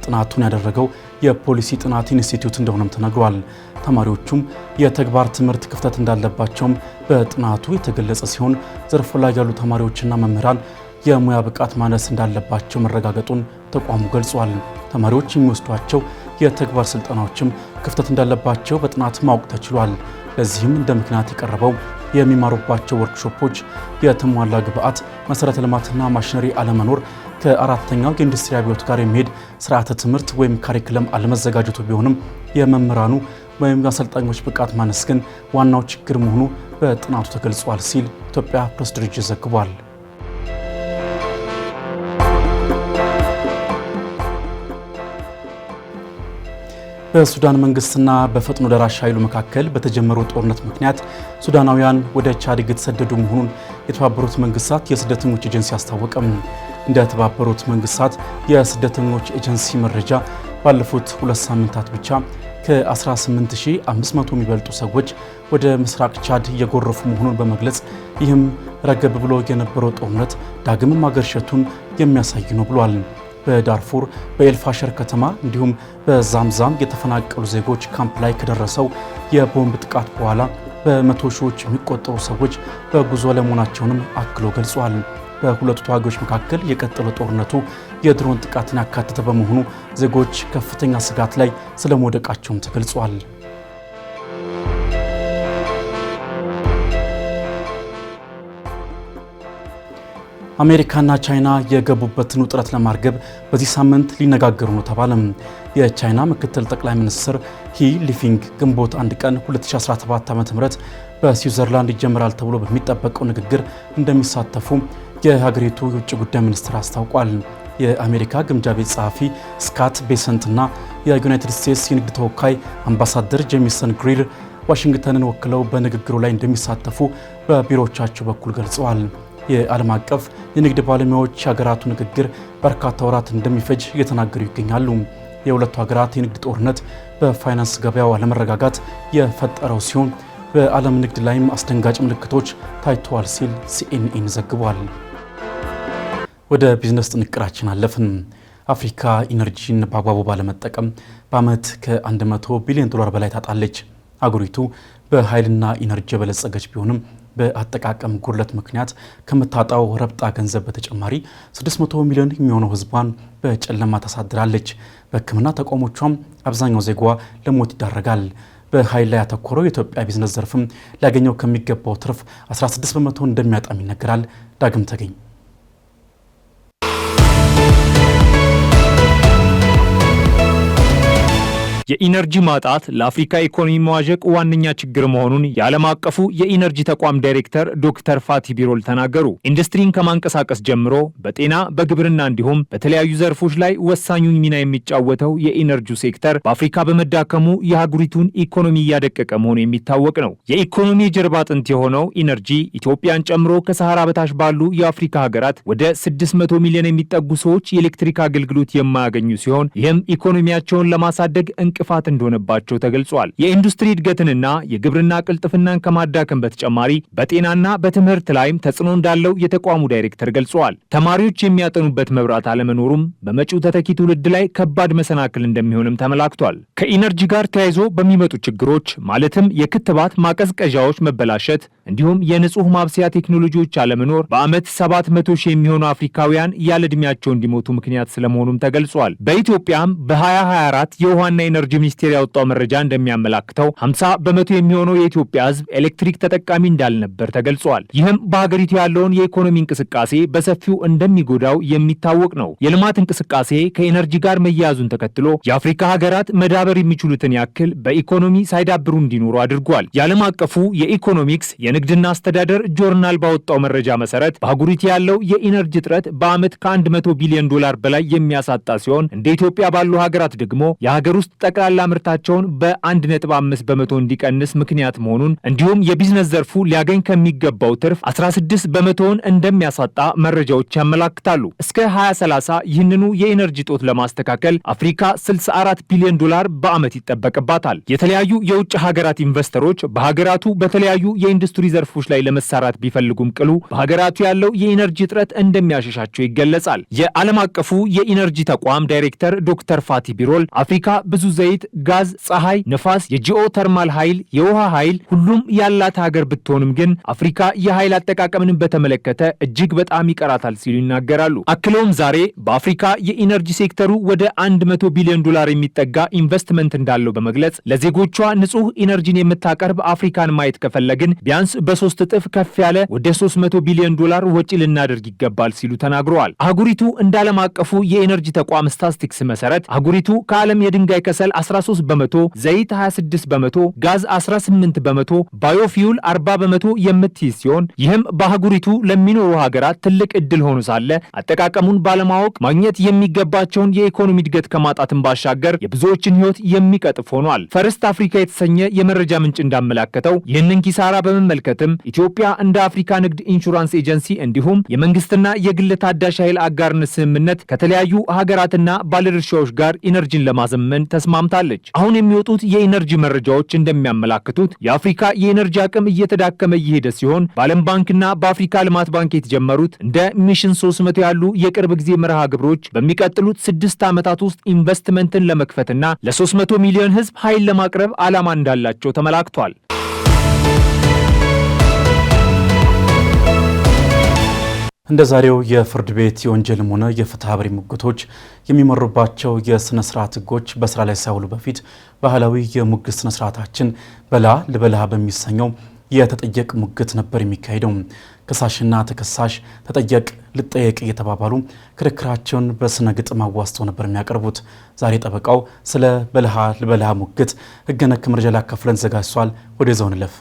ጥናቱን ያደረገው የፖሊሲ ጥናት ኢንስቲትዩት እንደሆነም ተነግሯል። ተማሪዎቹም የተግባር ትምህርት ክፍተት እንዳለባቸውም በጥናቱ የተገለጸ ሲሆን ዘርፉ ላይ ያሉ ተማሪዎችና መምህራን የሙያ ብቃት ማነስ እንዳለባቸው መረጋገጡን ተቋሙ ገልጿል። ተማሪዎች የሚወስዷቸው የተግባር ስልጠናዎችም ክፍተት እንዳለባቸው በጥናት ማወቅ ተችሏል። ለዚህም እንደ ምክንያት የቀረበው የሚማሩባቸው ወርክሾፖች የተሟላ ግብዓት፣ መሰረተ ልማትና ማሽነሪ አለመኖር፣ ከአራተኛው የኢንዱስትሪ አብዮት ጋር የሚሄድ ስርዓተ ትምህርት ወይም ካሪክለም አለመዘጋጀቱ ቢሆንም የመምህራኑ ወይም የአሰልጣኞች ብቃት ማነስ ግን ዋናው ችግር መሆኑ በጥናቱ ተገልጿል ሲል ኢትዮጵያ ፕሬስ ድርጅት ዘግቧል። በሱዳን መንግስትና በፈጥኖ ደራሽ ኃይሉ መካከል በተጀመረው ጦርነት ምክንያት ሱዳናውያን ወደ ቻድ የተሰደዱ መሆኑን የተባበሩት መንግስታት የስደተኞች ኤጀንሲ አስታወቀም። እንደ ተባበሩት መንግስታት የስደተኞች ኤጀንሲ መረጃ ባለፉት 2 ሳምንታት ብቻ ከ18500 የሚበልጡ ሰዎች ወደ ምስራቅ ቻድ እየጎረፉ መሆኑን በመግለጽ ይህም ረገብ ብሎ የነበረው ጦርነት ዳግም ማገርሸቱን የሚያሳይ ነው ብሏል። በዳርፉር በኤልፋሸር ከተማ እንዲሁም በዛምዛም የተፈናቀሉ ዜጎች ካምፕ ላይ ከደረሰው የቦምብ ጥቃት በኋላ በመቶ ሺዎች የሚቆጠሩ ሰዎች በጉዞ ላይ መሆናቸውንም አክሎ ገልጿል። በሁለቱ ተዋጊዎች መካከል የቀጠለው ጦርነቱ የድሮን ጥቃትን ያካተተ በመሆኑ ዜጎች ከፍተኛ ስጋት ላይ ስለመውደቃቸውም ተገልጿል። አሜሪካና ቻይና የገቡበትን ውጥረት ለማርገብ በዚህ ሳምንት ሊነጋገሩ ነው ተባለም። የቻይና ምክትል ጠቅላይ ሚኒስትር ሂ ሊፊንግ ግንቦት 1 ቀን 2017 ዓ.ም በስዊዘርላንድ ይጀምራል ተብሎ በሚጠበቀው ንግግር እንደሚሳተፉ የሀገሪቱ የውጭ ጉዳይ ሚኒስትር አስታውቋል። የአሜሪካ ግምጃ ቤት ጸሐፊ ስካት ቤሰንትና የዩናይትድ ስቴትስ የንግድ ተወካይ አምባሳደር ጄሚሰን ግሪር ዋሽንግተንን ወክለው በንግግሩ ላይ እንደሚሳተፉ በቢሮዎቻቸው በኩል ገልጸዋል። የዓለም አቀፍ የንግድ ባለሙያዎች የሀገራቱ ንግግር በርካታ ወራት እንደሚፈጅ እየተናገሩ ይገኛሉ። የሁለቱ ሀገራት የንግድ ጦርነት በፋይናንስ ገበያው አለመረጋጋት የፈጠረው ሲሆን በዓለም ንግድ ላይም አስደንጋጭ ምልክቶች ታይተዋል ሲል ሲኤንኤን ዘግቧል። ወደ ቢዝነስ ጥንቅራችን አለፍን። አፍሪካ ኢነርጂን በአግባቡ ባለመጠቀም በዓመት ከ100 ቢሊዮን ዶላር በላይ ታጣለች። አገሪቱ በኃይልና ኢነርጂ የበለጸገች ቢሆንም በአጠቃቀም ጉድለት ምክንያት ከምታጣው ረብጣ ገንዘብ በተጨማሪ 600 ሚሊዮን የሚሆነው ሕዝቧን በጨለማ ታሳድራለች። በሕክምና ተቋሞቿም አብዛኛው ዜጋዋ ለሞት ይዳረጋል። በኃይል ላይ ያተኮረው የኢትዮጵያ ቢዝነስ ዘርፍም ሊያገኘው ከሚገባው ትርፍ 16 በመቶ እንደሚያጣም ይነገራል። ዳግም ተገኝ
የኢነርጂ ማጣት ለአፍሪካ ኢኮኖሚ መዋዠቅ ዋነኛ ችግር መሆኑን የዓለም አቀፉ የኢነርጂ ተቋም ዳይሬክተር ዶክተር ፋቲ ቢሮል ተናገሩ። ኢንዱስትሪን ከማንቀሳቀስ ጀምሮ በጤና በግብርና እንዲሁም በተለያዩ ዘርፎች ላይ ወሳኙን ሚና የሚጫወተው የኢነርጂው ሴክተር በአፍሪካ በመዳከሙ የሀገሪቱን ኢኮኖሚ እያደቀቀ መሆኑ የሚታወቅ ነው። የኢኮኖሚ የጀርባ አጥንት የሆነው ኢነርጂ ኢትዮጵያን ጨምሮ ከሰሃራ በታች ባሉ የአፍሪካ ሀገራት ወደ 600 ሚሊዮን የሚጠጉ ሰዎች የኤሌክትሪክ አገልግሎት የማያገኙ ሲሆን ይህም ኢኮኖሚያቸውን ለማሳደግ እንቅፋት እንደሆነባቸው ተገልጿል። የኢንዱስትሪ እድገትንና የግብርና ቅልጥፍናን ከማዳከም በተጨማሪ በጤናና በትምህርት ላይም ተጽዕኖ እንዳለው የተቋሙ ዳይሬክተር ገልጸዋል። ተማሪዎች የሚያጠኑበት መብራት አለመኖሩም በመጪው ተተኪ ትውልድ ላይ ከባድ መሰናክል እንደሚሆንም ተመላክቷል። ከኢነርጂ ጋር ተያይዞ በሚመጡ ችግሮች ማለትም የክትባት ማቀዝቀዣዎች መበላሸት እንዲሁም የንጹህ ማብሰያ ቴክኖሎጂዎች አለመኖር በዓመት 700 ሺህ የሚሆኑ አፍሪካውያን ያለ ዕድሜያቸው እንዲሞቱ ምክንያት ስለመሆኑም ተገልጿል። በኢትዮጵያም በ2024 የውሃና ኢነርጂ ሚኒስቴር ያወጣው መረጃ እንደሚያመላክተው 50 በመቶ የሚሆነው የኢትዮጵያ ሕዝብ ኤሌክትሪክ ተጠቃሚ እንዳልነበር ተገልጿል። ይህም በሀገሪቱ ያለውን የኢኮኖሚ እንቅስቃሴ በሰፊው እንደሚጎዳው የሚታወቅ ነው። የልማት እንቅስቃሴ ከኢነርጂ ጋር መያያዙን ተከትሎ የአፍሪካ ሀገራት መዳበር የሚችሉትን ያክል በኢኮኖሚ ሳይዳብሩ እንዲኖሩ አድርጓል። የዓለም አቀፉ የኢኮኖሚክስ የንግድና አስተዳደር ጆርናል ባወጣው መረጃ መሰረት በሀገሪቱ ያለው የኢነርጂ እጥረት በዓመት ከ100 ቢሊዮን ዶላር በላይ የሚያሳጣ ሲሆን እንደ ኢትዮጵያ ባሉ ሀገራት ደግሞ የሀገር ውስጥ ጠቅላላ ምርታቸውን በ1.5 በመቶ እንዲቀንስ ምክንያት መሆኑን እንዲሁም የቢዝነስ ዘርፉ ሊያገኝ ከሚገባው ትርፍ 16 በመቶውን እንደሚያሳጣ መረጃዎች ያመላክታሉ። እስከ 2030 ይህንኑ የኢነርጂ ጦት ለማስተካከል አፍሪካ 64 ቢሊዮን ዶላር በዓመት ይጠበቅባታል። የተለያዩ የውጭ ሀገራት ኢንቨስተሮች በሀገራቱ በተለያዩ የኢንዱስትሪ ዘርፎች ላይ ለመሳራት ቢፈልጉም ቅሉ በሀገራቱ ያለው የኢነርጂ እጥረት እንደሚያሸሻቸው ይገለጻል። የዓለም አቀፉ የኢነርጂ ተቋም ዳይሬክተር ዶክተር ፋቲ ቢሮል አፍሪካ ብዙ ዘይት፣ ጋዝ፣ ፀሐይ፣ ነፋስ፣ የጂኦ ተርማል ኃይል፣ የውሃ ኃይል ሁሉም ያላት ሀገር ብትሆንም ግን አፍሪካ የኃይል አጠቃቀምን በተመለከተ እጅግ በጣም ይቀራታል ሲሉ ይናገራሉ። አክለውም ዛሬ በአፍሪካ የኢነርጂ ሴክተሩ ወደ 100 ቢሊዮን ዶላር የሚጠጋ ኢንቨስትመንት እንዳለው በመግለጽ ለዜጎቿ ንጹህ ኢነርጂን የምታቀርብ አፍሪካን ማየት ከፈለግን ቢያንስ በ3 እጥፍ ከፍ ያለ ወደ 300 ቢሊዮን ዶላር ወጪ ልናደርግ ይገባል ሲሉ ተናግረዋል። አህጉሪቱ እንደ ዓለም አቀፉ የኢነርጂ ተቋም ስታትስቲክስ መሰረት አህጉሪቱ ከዓለም የድንጋይ ከሰል 13 በመቶ፣ ዘይት 26 በመቶ፣ ጋዝ 18 በመቶ፣ ባዮፊውል 40 በመቶ የምትይዝ ሲሆን ይህም በአህጉሪቱ ለሚኖሩ ሀገራት ትልቅ እድል ሆኖ ሳለ አጠቃቀሙን ባለማወቅ ማግኘት የሚገባቸውን የኢኮኖሚ እድገት ከማጣትን ባሻገር የብዙዎችን ሕይወት የሚቀጥፍ ሆኗል። ፈርስት አፍሪካ የተሰኘ የመረጃ ምንጭ እንዳመላከተው ይህንን ኪሳራ በመመልከትም ኢትዮጵያ እንደ አፍሪካ ንግድ ኢንሹራንስ ኤጀንሲ እንዲሁም የመንግስትና የግል ታዳሽ ኃይል አጋርነት ስምምነት ከተለያዩ ሀገራትና ባለድርሻዎች ጋር ኢነርጂን ለማዘመን ተስማምታለች። አሁን የሚወጡት የኢነርጂ መረጃዎች እንደሚያመላክቱት የአፍሪካ የኢነርጂ አቅም እየተዳከመ እየሄደ ሲሆን በዓለም ባንክና በአፍሪካ ልማት ባንክ የተጀመሩት እንደ ሚሽን 300 ያሉ የቅርብ ጊዜ መርሃ ግብሮች በሚቀጥሉት 6 ዓመታት ውስጥ ኢንቨስትመንትን ለመክፈትና ለ300 ሚሊዮን ሕዝብ ኃይል ለማቅረብ ዓላማ እንዳላቸው ተመላክቷል።
እንደ ዛሬው የፍርድ ቤት የወንጀልም ሆነ የፍትሐ ብሔር ሙግቶች የሚመሩባቸው የስነ ስርዓት ህጎች በስራ ላይ ሳይውሉ በፊት ባህላዊ የሙግት ስነ ስርዓታችን በላ ልበላ በሚሰኘው የተጠየቅ ሙግት ነበር የሚካሄደው። ከሳሽና ተከሳሽ ተጠየቅ ልጠየቅ እየተባባሉ ክርክራቸውን በስነ ግጥም አዋስተው ነበር የሚያቀርቡት። ዛሬ ጠበቃው ስለ በልሃ ልበላ ሙግት ህገ ነክ መረጃ ላካፍለን ዘጋጅቷል። ወደ ዛው እንለፍ።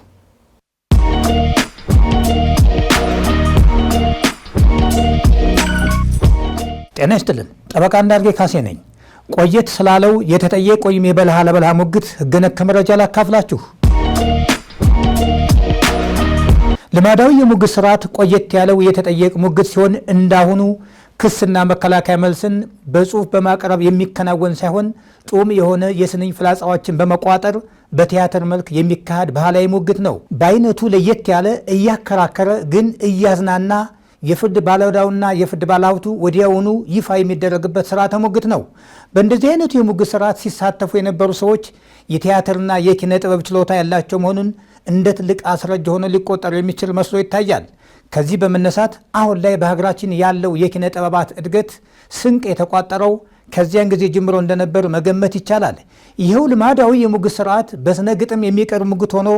ጤና ይስጥልን። ጠበቃ እንዳርጌ ካሴ ነኝ። ቆየት ስላለው የተጠየቅ ወይም የበልሃ ለበልሃ ሙግት ህገ ነክ መረጃ ላካፍላችሁ። ልማዳዊ የሙግት ስርዓት ቆየት ያለው የተጠየቅ ሙግት ሲሆን እንዳሁኑ ክስና መከላከያ መልስን በጽሁፍ በማቅረብ የሚከናወን ሳይሆን ጡም የሆነ የስንኝ ፍላጻዎችን በመቋጠር በቲያትር መልክ የሚካሄድ ባህላዊ ሙግት ነው። በአይነቱ ለየት ያለ እያከራከረ ግን እያዝናና የፍርድ ባለዕዳውና የፍርድ ባለሀብቱ ወዲያውኑ ይፋ የሚደረግበት ስርዓተ ሙግት ነው። በእንደዚህ አይነቱ የሙግት ስርዓት ሲሳተፉ የነበሩ ሰዎች የቲያትርና የኪነ ጥበብ ችሎታ ያላቸው መሆኑን እንደ ትልቅ አስረጅ ሆኖ ሊቆጠር የሚችል መስሎ ይታያል። ከዚህ በመነሳት አሁን ላይ በሀገራችን ያለው የኪነ ጥበባት እድገት ስንቅ የተቋጠረው ከዚያን ጊዜ ጀምሮ እንደነበር መገመት ይቻላል። ይኸው ልማዳዊ የሙግት ስርዓት በስነ ግጥም የሚቀርብ ሙግት ሆኖ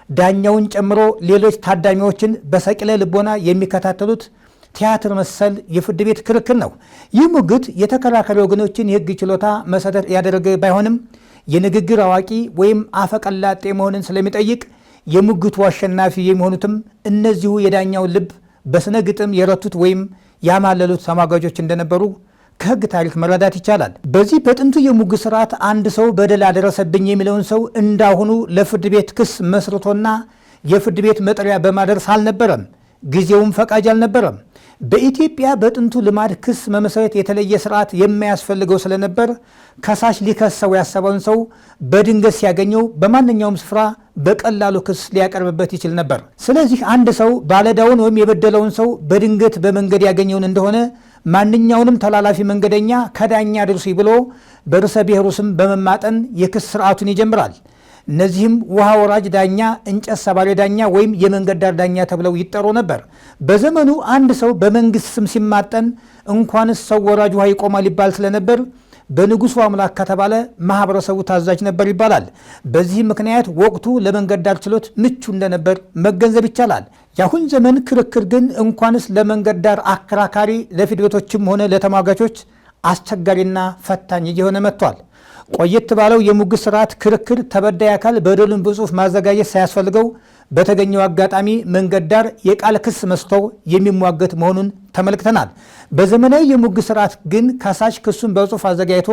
ዳኛውን ጨምሮ ሌሎች ታዳሚዎችን በሰቂለ ልቦና የሚከታተሉት ቲያትር መሰል የፍርድ ቤት ክርክር ነው። ይህ ሙግት የተከራካሪ ወገኖችን የህግ ችሎታ መሰረት ያደረገ ባይሆንም የንግግር አዋቂ ወይም አፈቀላጤ መሆንን ስለሚጠይቅ የሙግቱ አሸናፊ የሚሆኑትም እነዚሁ የዳኛውን ልብ በስነ ግጥም የረቱት ወይም ያማለሉት ተሟጋቾች እንደነበሩ ከህግ ታሪክ መረዳት ይቻላል። በዚህ በጥንቱ የሙግት ስርዓት አንድ ሰው በደል አደረሰብኝ የሚለውን ሰው እንዳሁኑ ለፍርድ ቤት ክስ መስርቶና የፍርድ ቤት መጥሪያ በማድረስ አልነበረም። ጊዜውም ፈቃጅ አልነበረም። በኢትዮጵያ በጥንቱ ልማድ ክስ መመስረት የተለየ ስርዓት የማያስፈልገው ስለነበር ከሳሽ ሊከሰው ያሰበውን ሰው በድንገት ሲያገኘው በማንኛውም ስፍራ በቀላሉ ክስ ሊያቀርብበት ይችል ነበር። ስለዚህ አንድ ሰው ባለዕዳውን ወይም የበደለውን ሰው በድንገት በመንገድ ያገኘውን እንደሆነ ማንኛውንም ተላላፊ መንገደኛ ከዳኛ ድርሱ ብሎ በርዕሰ ብሔሩ ስም በመማጠን የክስ ስርዓቱን ይጀምራል። እነዚህም ውሃ ወራጅ ዳኛ፣ እንጨት ሰባሪ ዳኛ ወይም የመንገድ ዳር ዳኛ ተብለው ይጠሩ ነበር። በዘመኑ አንድ ሰው በመንግስት ስም ሲማጠን እንኳንስ ሰው ወራጅ ውሃ ይቆማል ይባል ስለነበር በንጉሱ አምላክ ከተባለ ማህበረሰቡ ታዛዥ ነበር ይባላል። በዚህ ምክንያት ወቅቱ ለመንገድ ዳር ችሎት ምቹ እንደነበር መገንዘብ ይቻላል። የአሁን ዘመን ክርክር ግን እንኳንስ ለመንገድ ዳር አከራካሪ ለፍርድ ቤቶችም ሆነ ለተሟጋቾች አስቸጋሪና ፈታኝ እየሆነ መጥቷል። ቆየት ባለው የሙግት ስርዓት ክርክር ተበዳይ አካል በደሉን በጽሁፍ ማዘጋጀት ሳያስፈልገው በተገኘው አጋጣሚ መንገድ ዳር የቃል ክስ መስቶ የሚሟገት መሆኑን ተመልክተናል። በዘመናዊ የሙግት ስርዓት ግን ከሳሽ ክሱን በጽሁፍ አዘጋጅቶ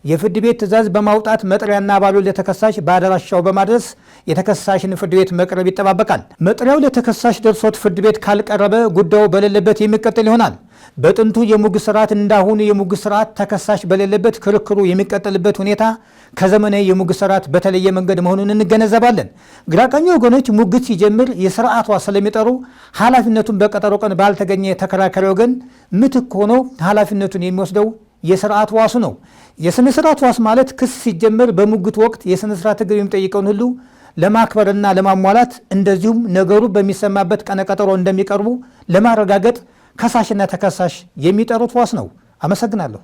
የፍርድ ቤት ትዕዛዝ በማውጣት መጥሪያና አባሉን ለተከሳሽ በአደራሻው በማድረስ የተከሳሽን ፍርድ ቤት መቅረብ ይጠባበቃል። መጥሪያው ለተከሳሽ ደርሶት ፍርድ ቤት ካልቀረበ ጉዳዩ በሌለበት የሚቀጥል ይሆናል። በጥንቱ የሙግት ስርዓት እንዳሁኑ የሙግት ስርዓት ተከሳሽ በሌለበት ክርክሩ የሚቀጥልበት ሁኔታ ከዘመናዊ የሙግት ስርዓት በተለየ መንገድ መሆኑን እንገነዘባለን። ግራቀኙ ወገኖች ሙግት ሲጀምር የስርዓቷ ስለሚጠሩ ኃላፊነቱን በቀጠሮ ቀን ባልተገኘ ተከራካሪ ወገን ምትክ ሆኖ ኃላፊነቱን የሚወስደው የስርዓት ዋሱ ነው። የስነ ስርዓት ዋስ ማለት ክስ ሲጀመር በሙግት ወቅት የስነ ስርዓት ሕግ የሚጠይቀውን ሁሉ ለማክበርና ለማሟላት እንደዚሁም ነገሩ በሚሰማበት ቀነቀጠሮ እንደሚቀርቡ ለማረጋገጥ ከሳሽና ተከሳሽ የሚጠሩት ዋስ ነው። አመሰግናለሁ።